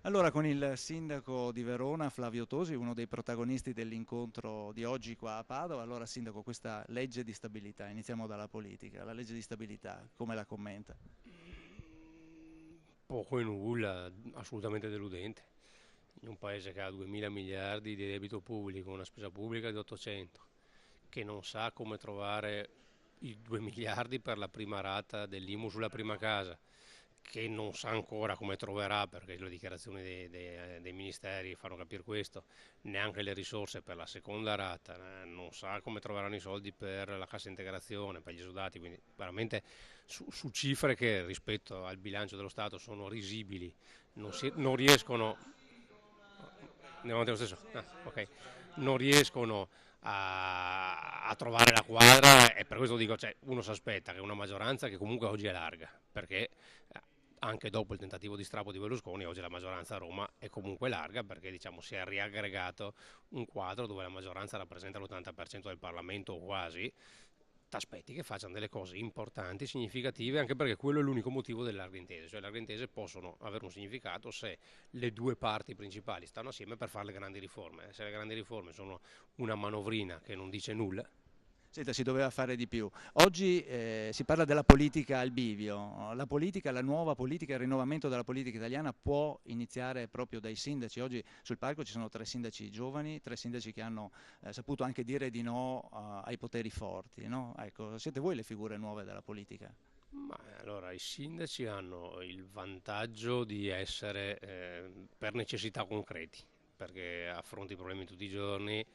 Allora, con il sindaco di Verona, Flavio Tosi, uno dei protagonisti dell'incontro di oggi qua a Padova. Allora, sindaco, questa legge di stabilità, iniziamo dalla politica, la legge di stabilità, come la commenta? Poco e nulla, assolutamente deludente. In un paese che ha 2000 miliardi di debito pubblico, una spesa pubblica di 800, che non sa come trovare i 2 miliardi per la prima rata dell'IMU sulla prima casa, che non sa ancora come troverà, perché le dichiarazioni dei ministeri fanno capire questo, neanche le risorse per la seconda rata, non sa come troveranno i soldi per la cassa integrazione, per gli esodati, quindi veramente su cifre che rispetto al bilancio dello Stato sono risibili, non riescono, andiamo avanti lo stesso, ok, non riescono a trovare la quadra, e per questo dico, cioè, uno si aspetta che una maggioranza che comunque oggi è larga, perché anche dopo il tentativo di strappo di Berlusconi, oggi la maggioranza a Roma è comunque larga, perché diciamo si è riaggregato un quadro dove la maggioranza rappresenta l'80% del Parlamento o quasi. T'aspetti che facciano delle cose importanti, significative, anche perché quello è l'unico motivo delle larghe intese, cioè le larghe intese possono avere un significato se le due parti principali stanno assieme per fare le grandi riforme. Se le grandi riforme sono una manovrina che non dice nulla. Senta, si doveva fare di più. Oggi si parla della politica al bivio. La politica, la nuova politica, il rinnovamento della politica italiana può iniziare proprio dai sindaci. Oggi sul palco ci sono tre sindaci giovani, tre sindaci che hanno saputo anche dire di no ai poteri forti, no? Ecco, siete voi le figure nuove della politica. Ma allora i sindaci hanno il vantaggio di essere per necessità concreti, perché affronti i problemi tutti i giorni,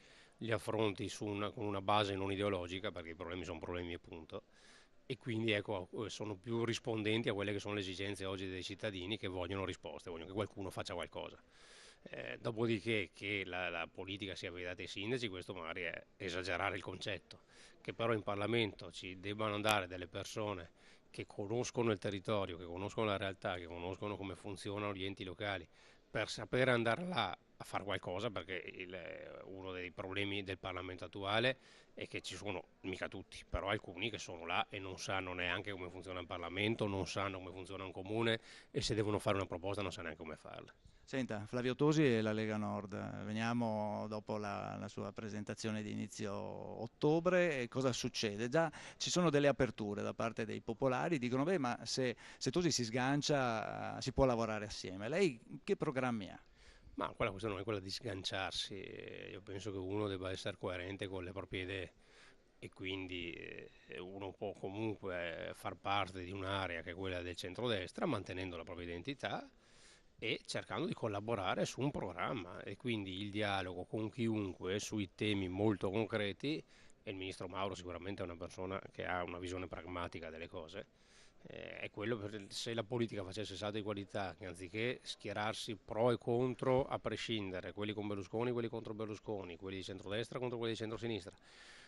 li affronti con una base non ideologica, perché i problemi sono problemi e punto, e quindi ecco, sono più rispondenti a quelle che sono le esigenze oggi dei cittadini che vogliono risposte, vogliono che qualcuno faccia qualcosa. Dopodiché che la politica sia vedata ai sindaci, questo magari è esagerare il concetto, che però in Parlamento ci debbano andare delle persone che conoscono il territorio, che conoscono la realtà, che conoscono come funzionano gli enti locali, per sapere andare là a fare qualcosa, perché uno dei problemi del Parlamento attuale è che ci sono, mica tutti, però alcuni che sono là e non sanno neanche come funziona il Parlamento, non sanno come funziona un comune e se devono fare una proposta non sanno neanche come farla. Senta, Flavio Tosi e la Lega Nord, veniamo dopo la sua presentazione di inizio ottobre, e cosa succede? Già ci sono delle aperture da parte dei popolari, dicono beh ma se Tosi si sgancia si può lavorare assieme. Lei che programmi ha? Ma quella questione non è quella di sganciarsi, io penso che uno debba essere coerente con le proprie idee e quindi uno può comunque far parte di un'area che è quella del centrodestra, mantenendo la propria identità e cercando di collaborare su un programma e quindi il dialogo con chiunque sui temi molto concreti, e il ministro Mauro sicuramente è una persona che ha una visione pragmatica delle cose, è quello se la politica facesse salto di qualità, che anziché schierarsi pro e contro a prescindere, quelli con Berlusconi, quelli contro Berlusconi, quelli di centrodestra contro quelli di centrosinistra,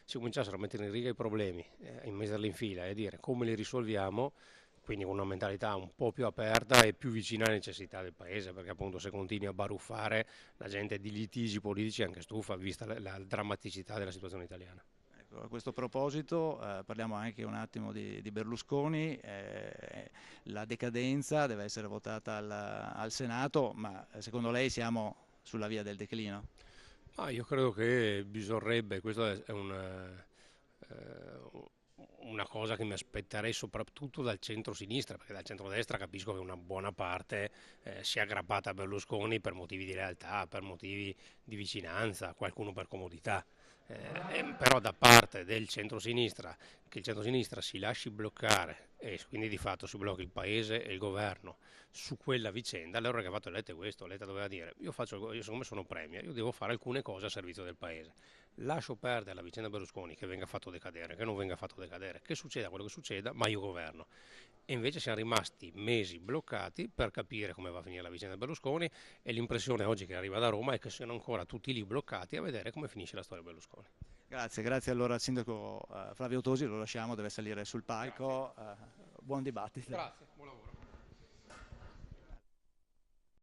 si cominciassero a mettere in riga i problemi, in metterli in fila e dire come li risolviamo, quindi con una mentalità un po' più aperta e più vicina alle necessità del paese, perché appunto se continui a baruffare la gente di litigi politici è anche stufa, vista la drammaticità della situazione italiana. Ecco, a questo proposito parliamo anche un attimo di Berlusconi. La decadenza deve essere votata al Senato, ma secondo lei siamo sulla via del declino? Ah, io credo che bisognerebbe, questa è una cosa che mi aspetterei soprattutto dal centro-sinistra, perché dal centro-destra capisco che una buona parte sia aggrappata a Berlusconi per motivi di lealtà, per motivi di vicinanza, qualcuno per comodità. Però da parte del centro-sinistra, che il centro-sinistra si lasci bloccare e quindi di fatto si blocchi il paese e il governo su quella vicenda, allora che ha fatto Letta è questo, Letta doveva dire io siccome sono premier, io devo fare alcune cose a servizio del paese, lascio perdere la vicenda Berlusconi, che venga fatto decadere, che non venga fatto decadere, che succeda quello che succeda, ma io governo. E invece siamo rimasti mesi bloccati per capire come va a finire la vicenda Berlusconi e l'impressione oggi che arriva da Roma è che siano ancora tutti lì bloccati a vedere come finisce la storia Berlusconi. Grazie, grazie allora al sindaco Flavio Tosi, lo lasciamo, deve salire sul Grazie. palco. Buon dibattito. Grazie, buon lavoro.